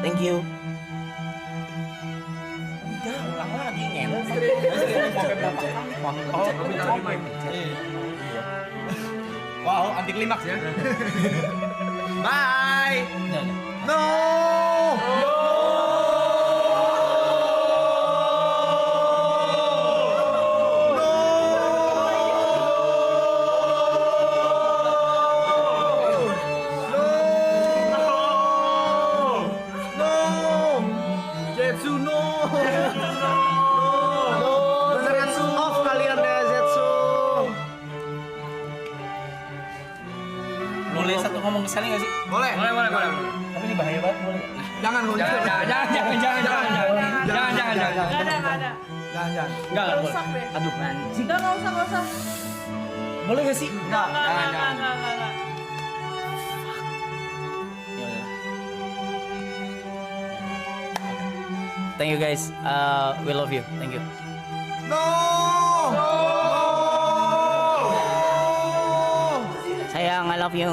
Thank you. Enggak, ulang lagi ngel. Wow, anti klimaks ya. Bye. No. Zetsu off kalian deh Zetsu. Boleh satu ngomong kesana nggak sih? Boleh. Tapi ini bahaya banget boleh. Jangan. Jangan. Enggak boleh. Rusak deh. Aduh anjing. Enggak usah. Boleh nggak sih? Enggak. Ya udah. Thank you guys. We love you. Thank you. No. Sayang, I love you.